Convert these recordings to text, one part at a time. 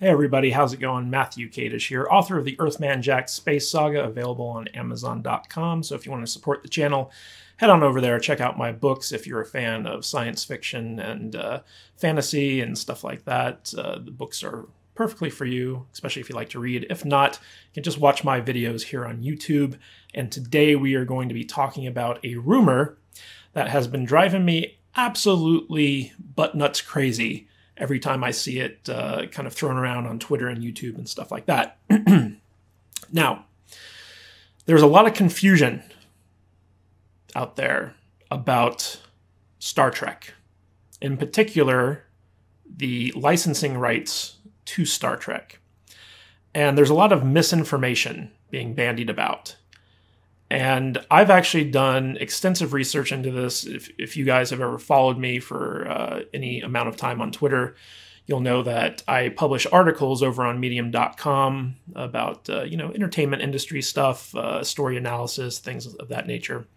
Hey everybody, how's it going? Matthew Kadish here, author of the Earthman Jack Space Saga, available on Amazon.com. So if you want to support the channel, head on over there, check out my books if you're a fan of science fiction and fantasy and stuff like that. The books are perfectly for you, especially if you like to read. If not, you can just watch my videos here on YouTube. And today we are going to be talking about a rumor that has been driving me absolutely butt nuts crazy every time I see it kind of thrown around on Twitter and YouTube and stuff like that. Now, there's a lot of confusion out there about Star Trek. In particular, the licensing rights to Star Trek. And there's a lot of misinformation being bandied about. And I've actually done extensive research into this. If you guys have ever followed me for any amount of time on Twitter, you'll know that I publish articles over on medium.com about entertainment industry stuff, story analysis, things of that nature.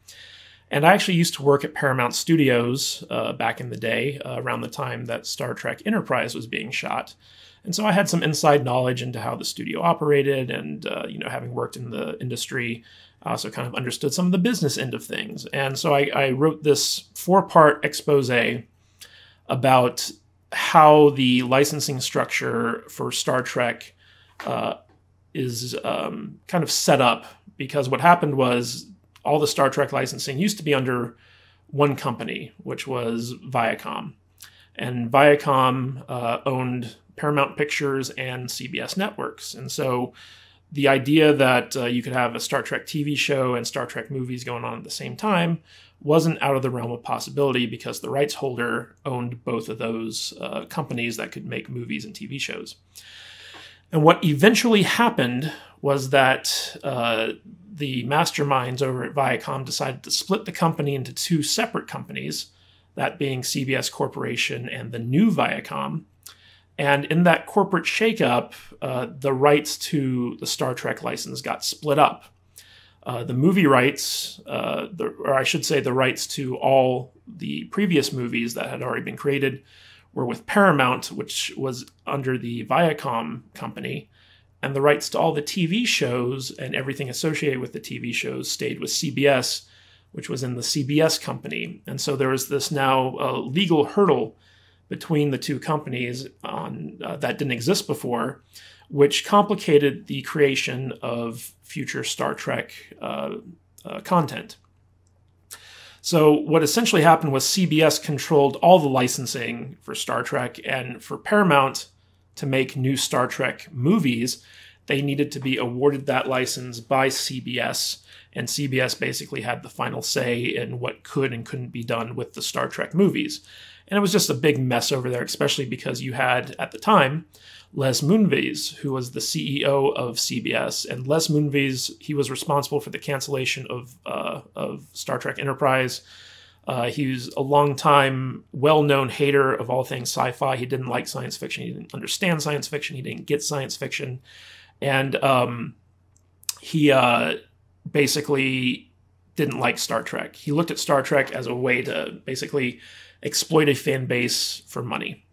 And I actually used to work at Paramount Studios back in the day, around the time that Star Trek Enterprise was being shot. And so I had some inside knowledge into how the studio operated, and having worked in the industry, I also kind of understood some of the business end of things. And so I wrote this 4-part expose about how the licensing structure for Star Trek is kind of set up. Because what happened was all the Star Trek licensing used to be under one company, which was Viacom. And Viacom owned Paramount Pictures and CBS Networks. And so the idea that you could have a Star Trek TV show and Star Trek movies going on at the same time wasn't out of the realm of possibility, because the rights holder owned both of those companies that could make movies and TV shows. And what eventually happened was that the masterminds over at Viacom decided to split the company into 2 separate companies, that being CBS Corporation and the new Viacom. And in that corporate shakeup, the rights to the Star Trek license got split up. The movie rights, or I should say the rights to all the previous movies that had already been created, were with Paramount, which was under the Viacom company. And the rights to all the TV shows and everything associated with the TV shows stayed with CBS, which was in the CBS company. And so there was this now legal hurdle between the 2 companies that didn't exist before, which complicated the creation of future Star Trek content. So what essentially happened was CBS controlled all the licensing for Star Trek, and for Paramount to make new Star Trek movies, they needed to be awarded that license by CBS, and CBS basically had the final say in what could and couldn't be done with the Star Trek movies. And it was just a big mess over there, especially because you had, at the time, Les Moonves, who was the CEO of CBS. And Les Moonves, he was responsible for the cancellation of Star Trek Enterprise. He was a long-time, well-known hater of all things sci-fi. He didn't like science fiction. He didn't understand science fiction. He didn't get science fiction. And he basically didn't like Star Trek. He looked at Star Trek as a way to basically exploit a fan base for money.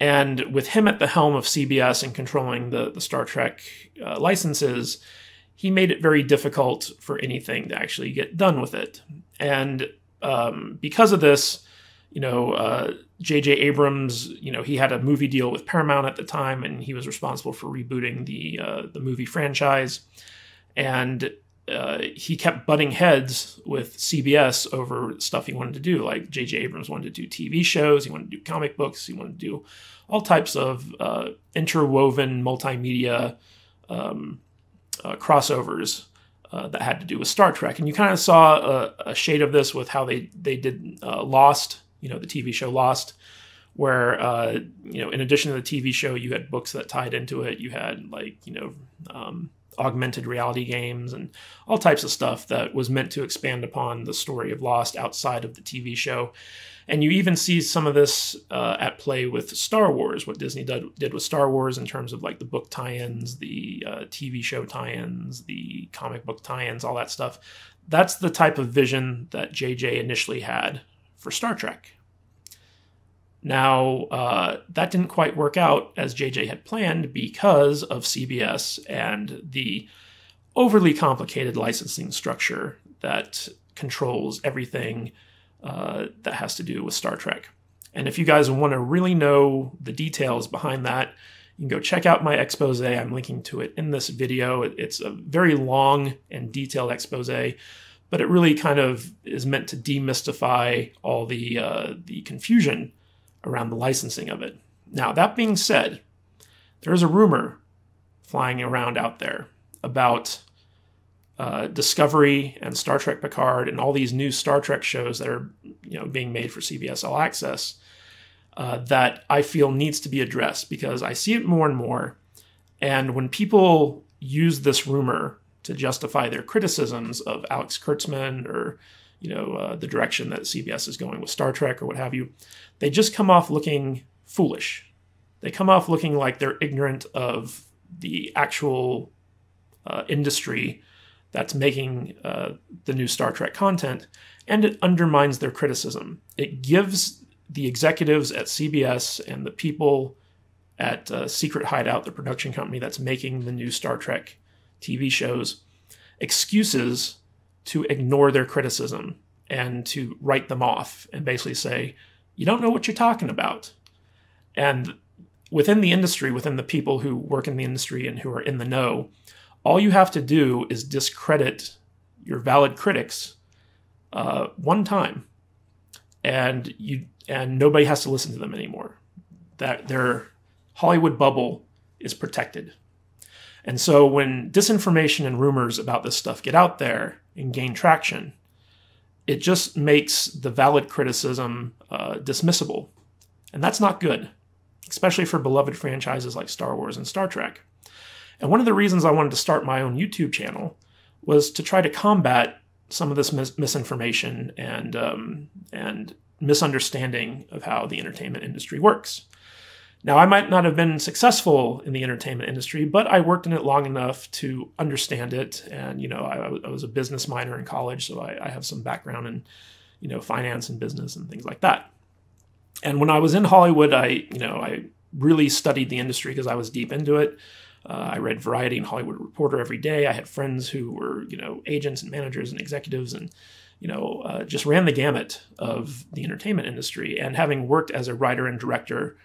And with him at the helm of CBS and controlling the Star Trek licenses, he made it very difficult for anything to actually get done with it. And because of this, J.J. Abrams, he had a movie deal with Paramount at the time, and he was responsible for rebooting the movie franchise. And he kept butting heads with CBS over stuff he wanted to do. Like J.J. Abrams wanted to do TV shows, he wanted to do comic books, he wanted to do all types of interwoven multimedia crossovers that had to do with Star Trek. And you kind of saw a shade of this with how they did Lost, the TV show Lost, where, in addition to the TV show, you had books that tied into it. You had augmented reality games and all types of stuff that was meant to expand upon the story of Lost outside of the TV show. And you even see some of this at play with Star Wars, what Disney did with Star Wars in terms of like the book tie-ins, the TV show tie-ins, the comic book tie-ins, all that stuff. That's the type of vision that JJ initially had for Star Trek. Now, that didn't quite work out as JJ had planned because of CBS and the overly complicated licensing structure that controls everything that has to do with Star Trek. And if you guys want to really know the details behind that, you can go check out my expose. I'm linking to it in this video. It's a very long and detailed expose, but it really kind of is meant to demystify all the confusion around the licensing of it. Now, that being said, there is a rumor flying around out there about Discovery and Star Trek Picard and all these new Star Trek shows that are being made for CBS All Access that I feel needs to be addressed, because I see it more and more. And when people use this rumor to justify their criticisms of Alex Kurtzman or the direction that CBS is going with Star Trek or what have you, they just come off looking foolish. They come off looking like they're ignorant of the actual industry that's making the new Star Trek content, and it undermines their criticism. It gives the executives at CBS and the people at Secret Hideout, the production company that's making the new Star Trek TV shows, excuses to ignore their criticism and to write them off and basically say, you don't know what you're talking about. And within the industry, within the people who work in the industry and who are in the know, all you have to do is discredit your valid critics one time, and nobody has to listen to them anymore. That their Hollywood bubble is protected. And so when disinformation and rumors about this stuff get out there and gain traction, it just makes the valid criticism dismissible. And that's not good, especially for beloved franchises like Star Wars and Star Trek. And one of the reasons I wanted to start my own YouTube channel was to try to combat some of this misinformation and misunderstanding of how the entertainment industry works. Now, I might not have been successful in the entertainment industry, but I worked in it long enough to understand it. And, I was a business minor in college, so I have some background in, finance and business and things like that. And when I was in Hollywood, I really studied the industry because I was deep into it. I read Variety and Hollywood Reporter every day. I had friends who were, agents and managers and executives and, just ran the gamut of the entertainment industry. And having worked as a writer and director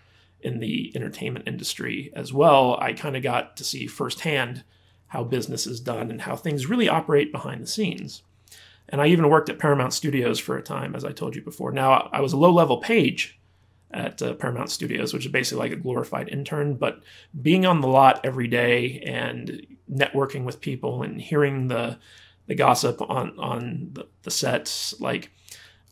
in the entertainment industry as well, I kind of got to see firsthand how business is done and how things really operate behind the scenes. And I even worked at Paramount Studios for a time, as I told you before. Now, I was a low-level page at Paramount Studios, which is basically like a glorified intern, but being on the lot every day and networking with people and hearing the gossip on the sets, like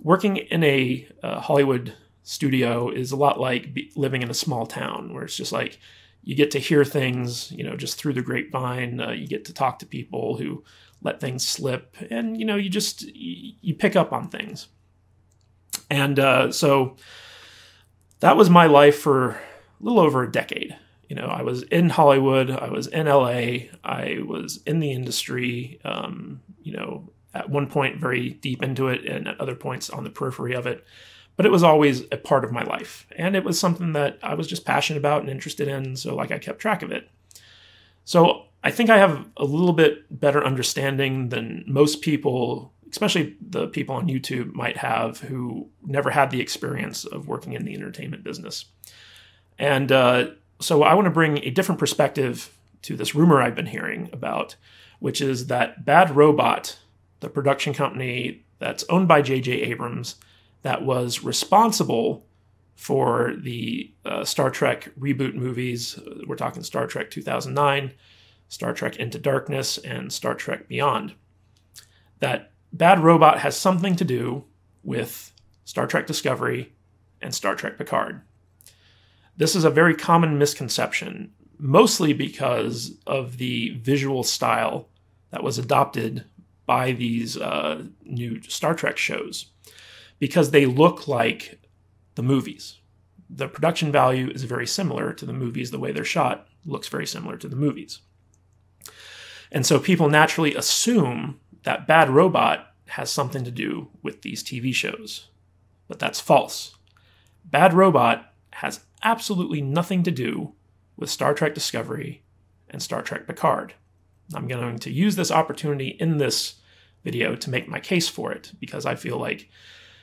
working in a Hollywood studio is a lot like living in a small town, where it's just like you get to hear things, just through the grapevine. You get to talk to people who let things slip, and you pick up on things. And so that was my life for a little over a decade. I was in Hollywood, I was in LA, I was in the industry, at one point very deep into it and at other points on the periphery of it. But it was always a part of my life. And it was something that I was just passionate about and interested in, so I kept track of it. So I think I have a little bit better understanding than most people, especially the people on YouTube, might have who never had the experience of working in the entertainment business. And so I want to bring a different perspective to this rumor I've been hearing about, which is that Bad Robot, the production company that's owned by J.J. Abrams, that was responsible for the Star Trek reboot movies. We're talking Star Trek 2009, Star Trek Into Darkness, and Star Trek Beyond. That Bad Robot has something to do with Star Trek Discovery and Star Trek Picard. This is a very common misconception, mostly because of the visual style that was adopted by these new Star Trek shows, because they look like the movies. The production value is very similar to the movies. The way they're shot looks very similar to the movies. And so people naturally assume that Bad Robot has something to do with these TV shows. But that's false. Bad Robot has absolutely nothing to do with Star Trek Discovery and Star Trek Picard. I'm going to use this opportunity in this video to make my case for it, because I feel like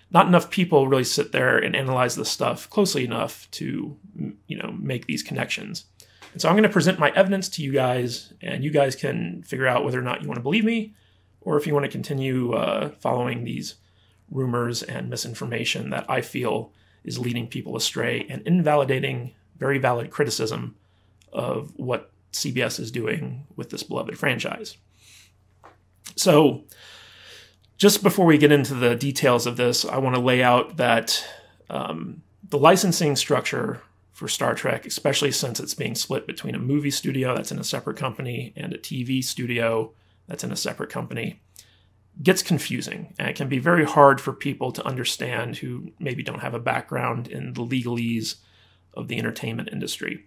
not enough people really sit there and analyze this stuff closely enough to, make these connections. And so I'm going to present my evidence to you guys, and you guys can figure out whether or not you want to believe me, or if you want to continue following these rumors and misinformation that I feel is leading people astray and invalidating very valid criticism of what CBS is doing with this beloved franchise. So just before we get into the details of this, I want to lay out that the licensing structure for Star Trek, especially since it's being split between a movie studio that's in a separate company and a TV studio that's in a separate company, gets confusing. And it can be very hard for people to understand who maybe don't have a background in the legalese of the entertainment industry.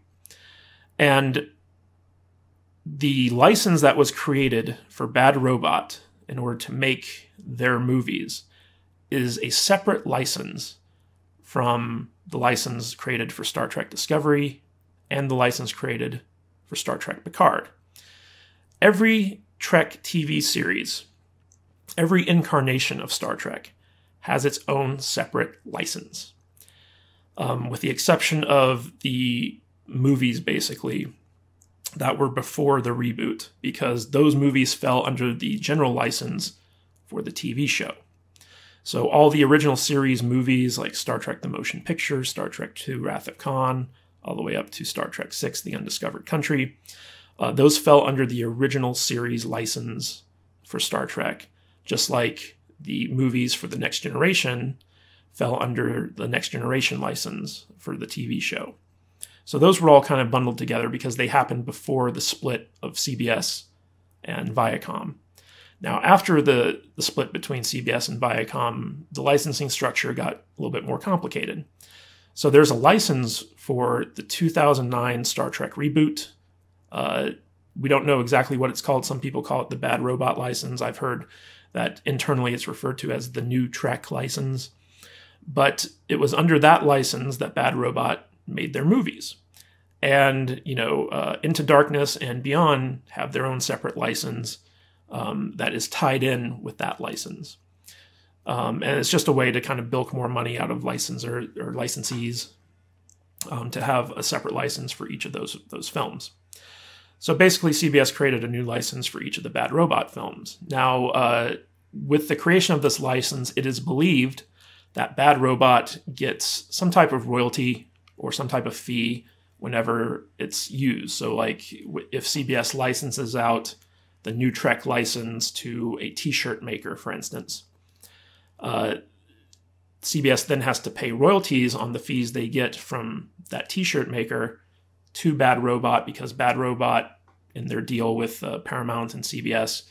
And the license that was created for Bad Robot in order to make their movies is a separate license from the license created for Star Trek Discovery and the license created for Star Trek Picard. Every Trek TV series, every incarnation of Star Trek, has its own separate license. With the exception of the movies, basically, that were before the reboot, because those movies fell under the general license for the TV show. So all the original series movies like Star Trek The Motion Picture, Star Trek II Wrath of Khan, all the way up to Star Trek VI The Undiscovered Country, those fell under the original series license for Star Trek, just like the movies for The Next Generation fell under the Next Generation license for the TV show. So those were all kind of bundled together because they happened before the split of CBS and Viacom. Now, after the split between CBS and Viacom, the licensing structure got a little bit more complicated. So there's a license for the 2009 Star Trek reboot. We don't know exactly what it's called. Some people call it the Bad Robot license. I've heard that internally it's referred to as the New Trek license. But it was under that license that Bad Robot made their movies. And, Into Darkness and Beyond have their own separate license that is tied in with that license. And it's just a way to kind of bilk more money out of licensors or licensees to have a separate license for each of those films. So basically, CBS created a new license for each of the Bad Robot films. Now, with the creation of this license, it is believed that Bad Robot gets some type of royalty or some type of fee whenever it's used. So like if CBS licenses out the New Trek license to a t-shirt maker, for instance, CBS then has to pay royalties on the fees they get from that t-shirt maker to Bad Robot, because Bad Robot, in their deal with Paramount and CBS,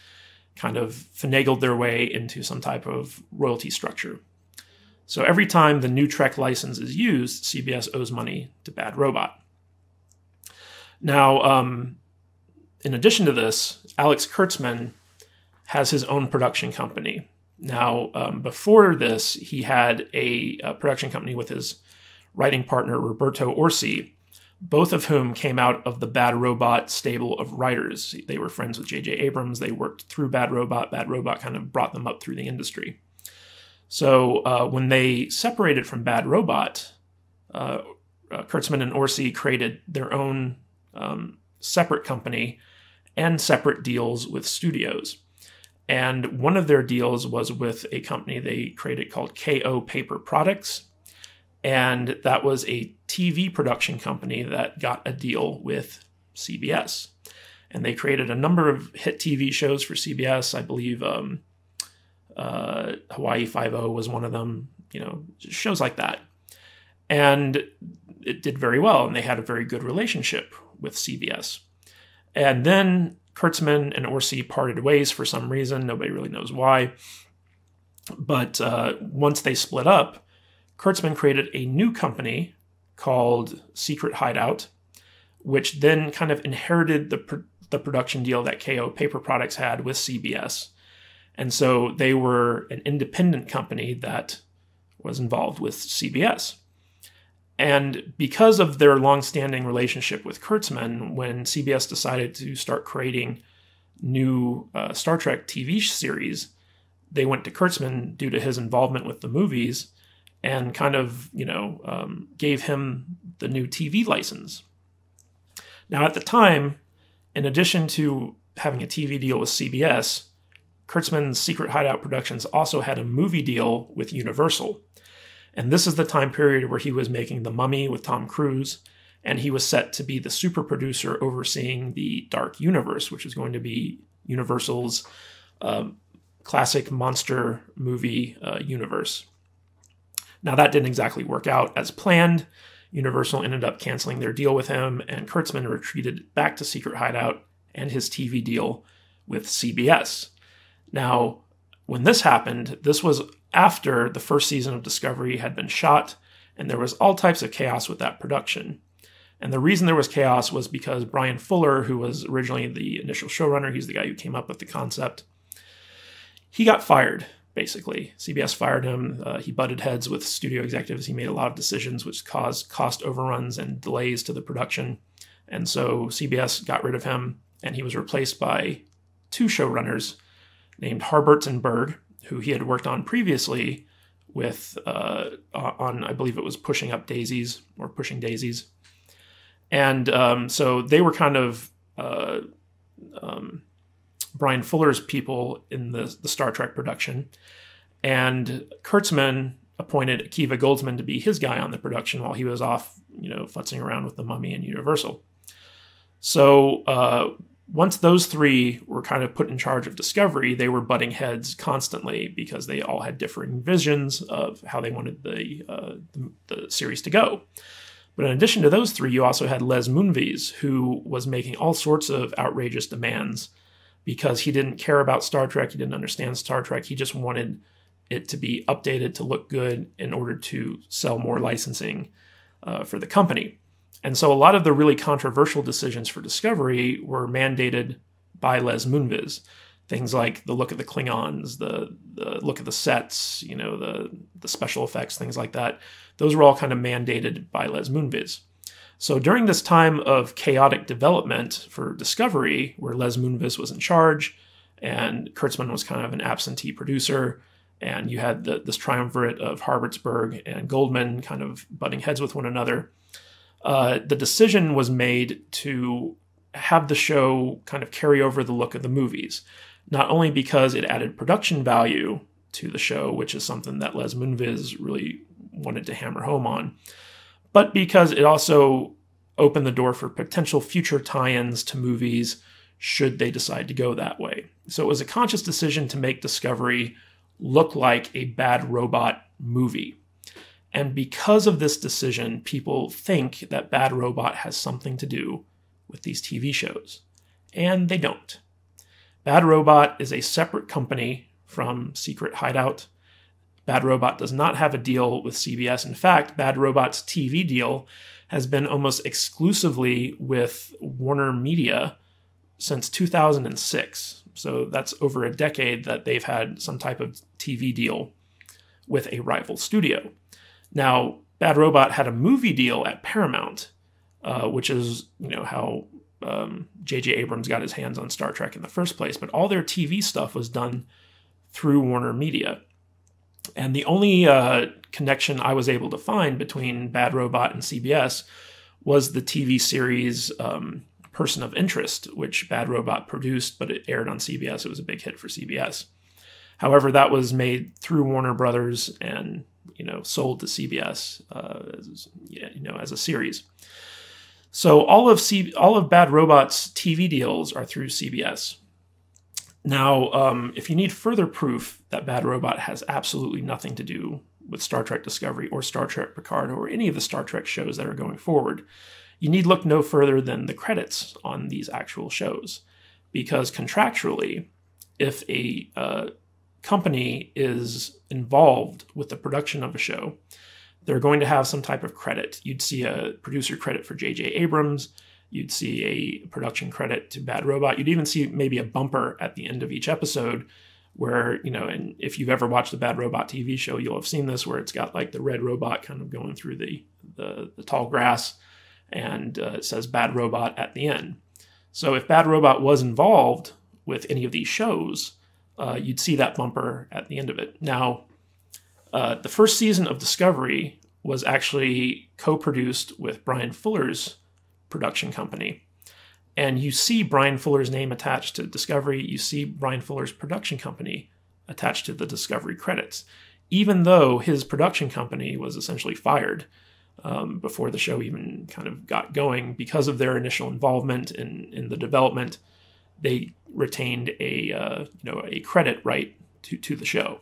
kind of finagled their way into some type of royalty structure. So every time the New Trek license is used, CBS owes money to Bad Robot. Now, in addition to this, Alex Kurtzman has his own production company. Now, before this, he had a production company with his writing partner, Roberto Orci, both of whom came out of the Bad Robot stable of writers. They were friends with J.J. Abrams. They worked through Bad Robot. Bad Robot kind of brought them up through the industry. So when they separated from Bad Robot, Kurtzman and Orci created their own separate company and separate deals with studios. And one of their deals was with a company they created called KO Paper Products. And that was a TV production company that got a deal with CBS. And they created a number of hit TV shows for CBS. I believe Hawaii Five-0 was one of them, shows like that. And it did very well, and they had a very good relationship with CBS. And then Kurtzman and Orci parted ways for some reason. Nobody really knows why. But once they split up, Kurtzman created a new company called Secret Hideout, which then kind of inherited the production deal that KO Paper Products had with CBS. And so they were an independent company that was involved with CBS. And because of their long-standing relationship with Kurtzman, when CBS decided to start creating new Star Trek TV series, they went to Kurtzman due to his involvement with the movies and kind of, gave him the new TV license. Now, at the time, in addition to having a TV deal with CBS, Kurtzman's Secret Hideout Productions also had a movie deal with Universal. And this is the time period where he was making The Mummy with Tom Cruise, and he was set to be the super producer overseeing the Dark Universe, which is going to be Universal's classic monster movie universe. Now, that didn't exactly work out as planned. Universal ended up canceling their deal with him, and Kurtzman retreated back to Secret Hideout and his TV deal with CBS. Now, when this happened, this was after the first season of Discovery had been shot, and there was all types of chaos with that production. And the reason there was chaos was because Brian Fuller, who was originally the initial showrunner, he's the guy who came up with the concept, he got fired, basically. CBS fired him. He butted heads with studio executives. He made a lot of decisions which caused cost overruns and delays to the production. And so CBS got rid of him, and he was replaced by two showrunners named Harberts and Berg, who he had worked on previously with, on, I believe it was Pushing Daisies. And so they were kind of Brian Fuller's people in the Star Trek production. And Kurtzman appointed Akiva Goldsman to be his guy on the production while he was off, futzing around with the Mummy and Universal. So once those three were kind of put in charge of Discovery, they were butting heads constantly because they all had differing visions of how they wanted the series to go. But in addition to those three, you also had Les Moonves, who was making all sorts of outrageous demands because he didn't care about Star Trek, he didn't understand Star Trek, he just wanted it to be updated to look good in order to sell more licensing for the company. And so a lot of the really controversial decisions for Discovery were mandated by Les Moonves. Things like the look of the Klingons, the look of the sets, the special effects, things like that. Those were all kind of mandated by Les Moonves. So during this time of chaotic development for Discovery, where Les Moonves was in charge and Kurtzman was kind of an absentee producer, and you had this triumvirate of Harbertsberg and Goldman kind of butting heads with one another, the decision was made to have the show kind of carry over the look of the movies, not only because it added production value to the show, which is something that Les Moonves really wanted to hammer home on, but because it also opened the door for potential future tie-ins to movies should they decide to go that way. So it was a conscious decision to make Discovery look like a Bad Robot movie. And because of this decision, people think that Bad Robot has something to do with these TV shows. And they don't. Bad Robot is a separate company from Secret Hideout. Bad Robot does not have a deal with CBS. In fact, Bad Robot's TV deal has been almost exclusively with Warner Media since 2006. So that's over a decade that they've had some type of TV deal with a rival studio. Now, Bad Robot had a movie deal at Paramount, which is, how J.J. Abrams got his hands on Star Trek in the first place. But all their TV stuff was done through Warner Media. And the only connection I was able to find between Bad Robot and CBS was the TV series Person of Interest, which Bad Robot produced, but it aired on CBS. It was a big hit for CBS. However, that was made through Warner Brothers and sold to CBS as a series. So all of Bad Robot's TV deals are through CBS. Now, if you need further proof that Bad Robot has absolutely nothing to do with Star Trek Discovery or Star Trek Picard or any of the Star Trek shows that are going forward, you need look no further than the credits on these actual shows. Because contractually, if a company is involved with the production of a show, they're going to have some type of credit. You'd see a producer credit for J.J. Abrams. You'd see a production credit to Bad Robot. You'd even see maybe a bumper at the end of each episode where, and if you've ever watched the Bad Robot TV show, you'll have seen this where it's got like the red robot kind of going through the the tall grass, and it says Bad Robot at the end. So if Bad Robot was involved with any of these shows, you'd see that bumper at the end of it. Now, the first season of Discovery was actually co-produced with Brian Fuller's production company. And you see Brian Fuller's name attached to Discovery. You see Brian Fuller's production company attached to the Discovery credits, even though his production company was essentially fired before the show even kind of got going. Because of their initial involvement in the development, they retained a credit right to the show.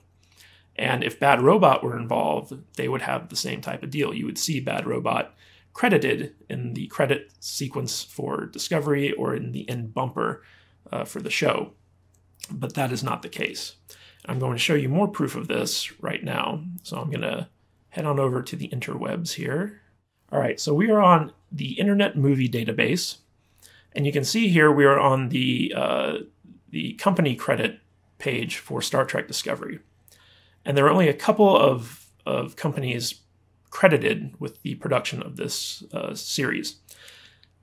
And if Bad Robot were involved, they would have the same type of deal. You would see Bad Robot credited in the credit sequence for Discovery or in the end bumper for the show. But that is not the case. I'm going to show you more proof of this right now. So I'm going to head on over to the interwebs here. All right, so we are on the Internet Movie Database. And you can see here we are on the company credit page for Star Trek Discovery. And there are only a couple of companies credited with the production of this series.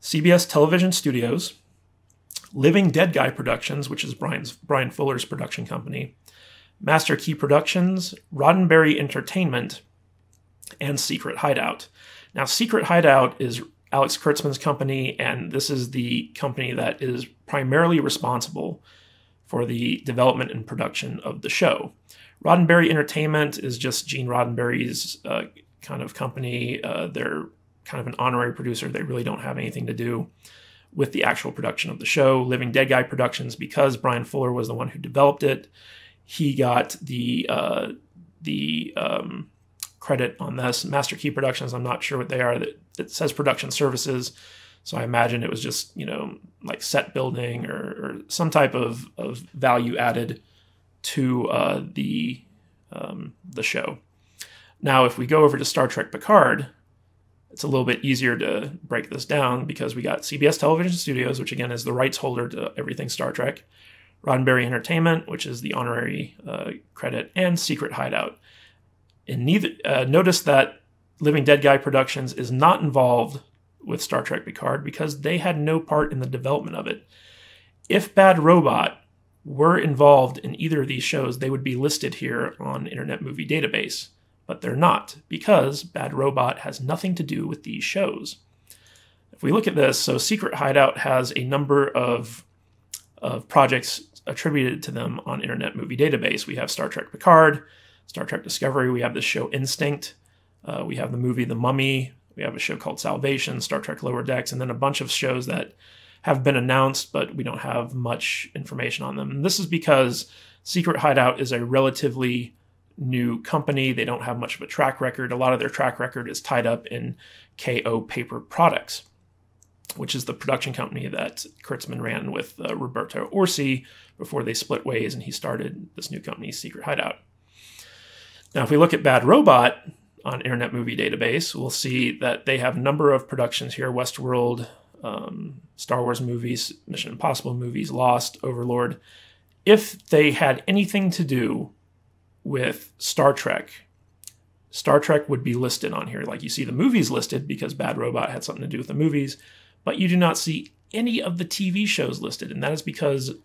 CBS Television Studios, Living Dead Guy Productions, which is Brian Fuller's production company, Master Key Productions, Roddenberry Entertainment, and Secret Hideout. Now, Secret Hideout is Alex Kurtzman's company, and this is the company that is primarily responsible for the development and production of the show. Roddenberry Entertainment is just Gene Roddenberry's kind of company. They're kind of an honorary producer. They really don't have anything to do with the actual production of the show. Living Dead Guy Productions, because Brian Fuller was the one who developed it, he got the credit on this. Master Key Productions, I'm not sure what they are. It says production services, so I imagine it was just, like set building or some type of value added to the show. Now, if we go over to Star Trek Picard, it's a little bit easier to break this down because we got CBS Television Studios, which again is the rights holder to everything Star Trek, Roddenberry Entertainment, which is the honorary credit, and Secret Hideout. And notice that Living Dead Guy Productions is not involved with Star Trek Picard because they had no part in the development of it. If Bad Robot were involved in either of these shows, they would be listed here on Internet Movie Database. But they're not, because Bad Robot has nothing to do with these shows. If we look at this, so Secret Hideout has a number of projects attributed to them on Internet Movie Database. We have Star Trek Picard, Star Trek Discovery, we have the show Instinct, we have the movie The Mummy, we have a show called Salvation, Star Trek Lower Decks, and then a bunch of shows that have been announced, but we don't have much information on them. And this is because Secret Hideout is a relatively new company. They don't have much of a track record. A lot of their track record is tied up in KO Paper Products, which is the production company that Kurtzman ran with Roberto Orsi before they split ways and he started this new company, Secret Hideout. Now, if we look at Bad Robot on Internet Movie Database, we'll see that they have a number of productions here: Westworld, Star Wars movies, Mission Impossible movies, Lost, Overlord. If they had anything to do with Star Trek would be listed on here. Like, you see the movies listed because Bad Robot had something to do with the movies, but you do not see any of the TV shows listed, and that is because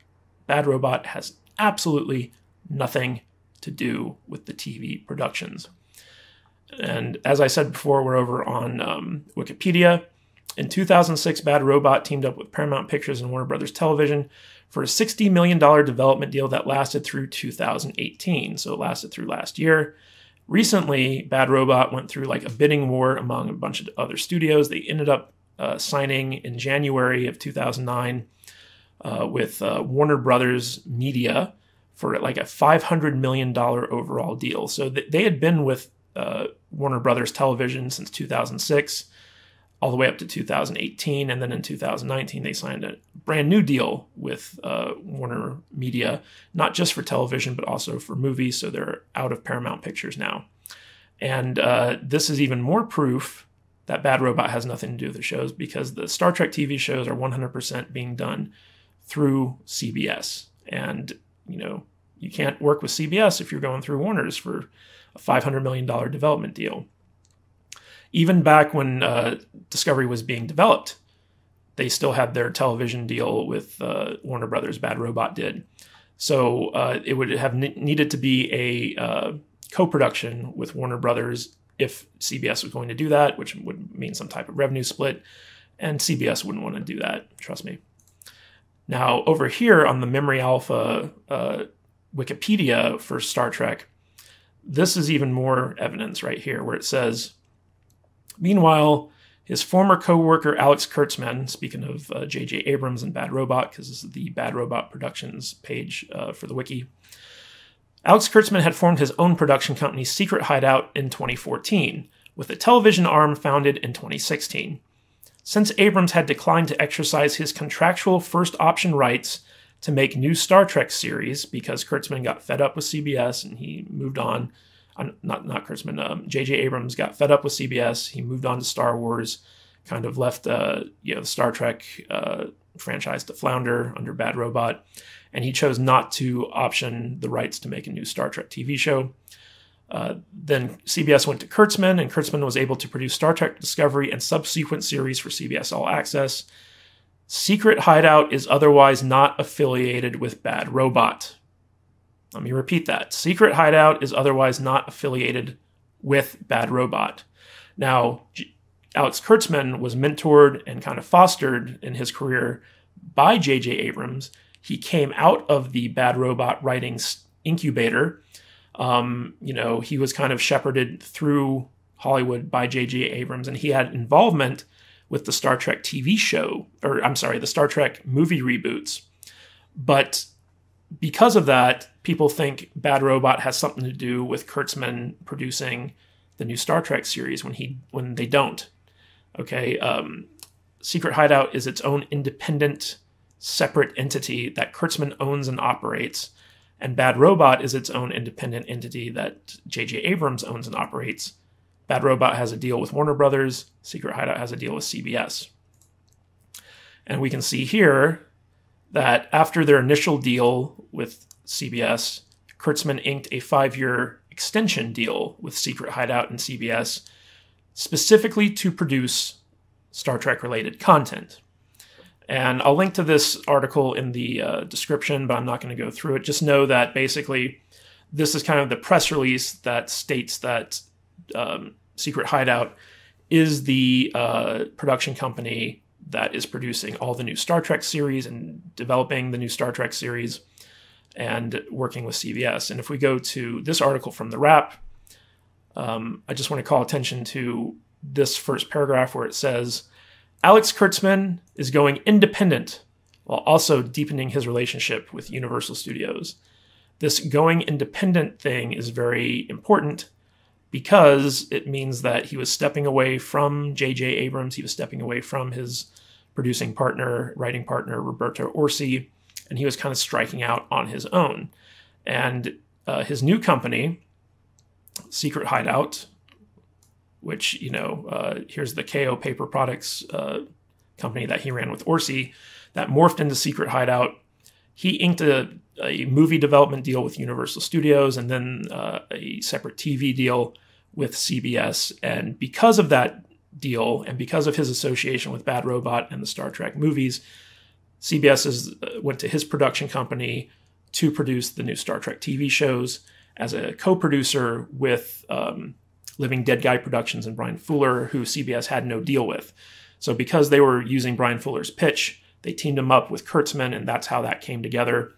Bad Robot has absolutely nothing to do with the TV productions. And as I said before, we're over on Wikipedia. In 2006, Bad Robot teamed up with Paramount Pictures and Warner Brothers Television for a $60 million development deal that lasted through 2018. So it lasted through last year. Recently, Bad Robot went through like a bidding war among a bunch of other studios. They ended up signing in January of 2009 with Warner Brothers Media for like a $500 million overall deal. So they had been with Warner Brothers Television since 2006. All the way up to 2018, and then in 2019 they signed a brand new deal with Warner Media, not just for television but also for movies, so they're out of Paramount Pictures now. And this is even more proof that Bad Robot has nothing to do with the shows, because the Star Trek TV shows are 100% being done through CBS. And, you can't work with CBS if you're going through Warner's for a $500 million development deal. Even back when Discovery was being developed, they still had their television deal with Warner Brothers. Bad Robot did. So it would have needed to be a co-production with Warner Brothers if CBS was going to do that, which would mean some type of revenue split. And CBS wouldn't want to do that, trust me. Now, over here on the Memory Alpha Wikipedia for Star Trek, this is even more evidence right here, where it says, meanwhile, his former co-worker Alex Kurtzman, speaking of J.J. Abrams and Bad Robot, because this is the Bad Robot Productions page for the wiki, Alex Kurtzman had formed his own production company, Secret Hideout, in 2014, with a television arm founded in 2016. Since Abrams had declined to exercise his contractual first option rights to make new Star Trek series because Kurtzman got fed up with CBS and he moved on. Not Kurtzman. J.J. Abrams got fed up with CBS. He moved on to Star Wars, kind of left the Star Trek franchise to flounder under Bad Robot, and he chose not to option the rights to make a new Star Trek TV show. Then CBS went to Kurtzman, and Kurtzman was able to produce Star Trek Discovery and subsequent series for CBS All Access. Secret Hideout is otherwise not affiliated with Bad Robot. Let me repeat that. Secret Hideout is otherwise not affiliated with Bad Robot. Now, Alex Kurtzman was mentored and kind of fostered in his career by J.J. Abrams. He came out of the Bad Robot writing incubator. He was kind of shepherded through Hollywood by J.J. Abrams, and he had involvement with the Star Trek TV show, the Star Trek movie reboots. But because of that, people think Bad Robot has something to do with Kurtzman producing the new Star Trek series when they don't. Okay, Secret Hideout is its own independent, separate entity that Kurtzman owns and operates, and Bad Robot is its own independent entity that J.J. Abrams owns and operates. Bad Robot has a deal with Warner Brothers. Secret Hideout has a deal with CBS. And we can see here that after their initial deal with CBS, Kurtzman inked a 5-year extension deal with Secret Hideout and CBS, specifically to produce Star Trek-related content. And I'll link to this article in the description, but I'm not going to go through it. Just know that basically this is kind of the press release that states that Secret Hideout is the production company that is producing all the new Star Trek series and developing the new Star Trek series and working with CBS. And if we go to this article from The Wrap, I just want to call attention to this first paragraph where it says, Alex Kurtzman is going independent while also deepening his relationship with Universal Studios. This going independent thing is very important because it means that he was stepping away from J.J. Abrams. He was stepping away from his producing partner, writing partner, Roberto Orci, and he was kind of striking out on his own. And his new company, Secret Hideout, which, here's the KO Paper Products company that he ran with Orci, that morphed into Secret Hideout. He inked a movie development deal with Universal Studios and then a separate TV deal with CBS. And because of that deal and because of his association with Bad Robot and the Star Trek movies, CBS went to his production company to produce the new Star Trek TV shows as a co-producer with Living Dead Guy Productions and Brian Fuller, who CBS had no deal with. So because they were using Brian Fuller's pitch, they teamed him up with Kurtzman, and that's how that came together.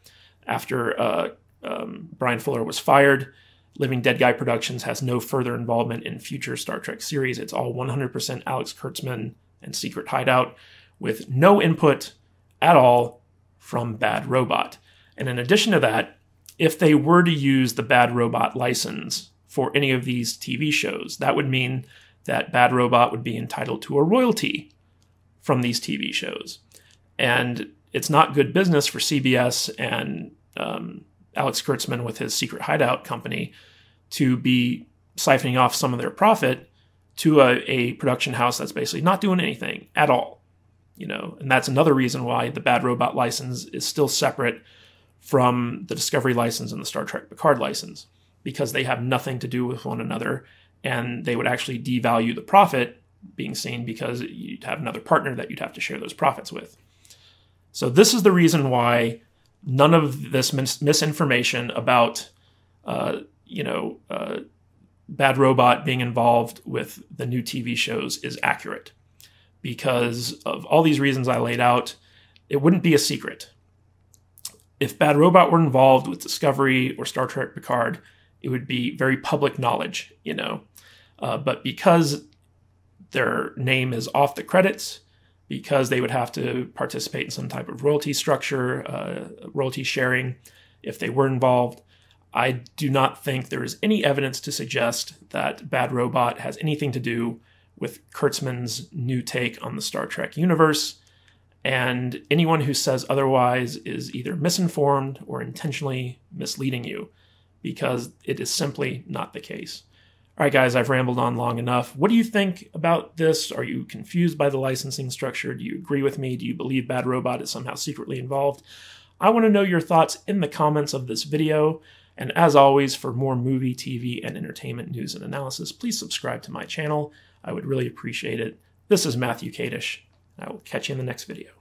After Brian Fuller was fired, Living Dead Guy Productions has no further involvement in future Star Trek series. It's all 100% Alex Kurtzman and Secret Hideout, with no input at all from Bad Robot. And in addition to that, if they were to use the Bad Robot license for any of these TV shows, that would mean that Bad Robot would be entitled to a royalty from these TV shows. And it's not good business for CBS and Alex Kurtzman with his Secret Hideout company to be siphoning off some of their profit to a production house that's basically not doing anything at all. And that's another reason why the Bad Robot license is still separate from the Discovery license and the Star Trek Picard license, because they have nothing to do with one another and they would actually devalue the profit being seen because you'd have another partner that you'd have to share those profits with. So this is the reason why none of this misinformation about, Bad Robot being involved with the new TV shows is accurate. Because of all these reasons I laid out, it wouldn't be a secret. If Bad Robot were involved with Discovery or Star Trek Picard, it would be very public knowledge, But because their name is off the credits, because they would have to participate in some type of royalty structure, royalty sharing, if they were involved, I do not think there is any evidence to suggest that Bad Robot has anything to do with Kurtzman's new take on the Star Trek universe, and anyone who says otherwise is either misinformed or intentionally misleading you, because it is simply not the case. All right, guys, I've rambled on long enough. What do you think about this? Are you confused by the licensing structure? Do you agree with me? Do you believe Bad Robot is somehow secretly involved? I want to know your thoughts in the comments of this video. And as always, for more movie, TV, and entertainment news and analysis, please subscribe to my channel. I would really appreciate it. This is Matthew Kadish. I will catch you in the next video.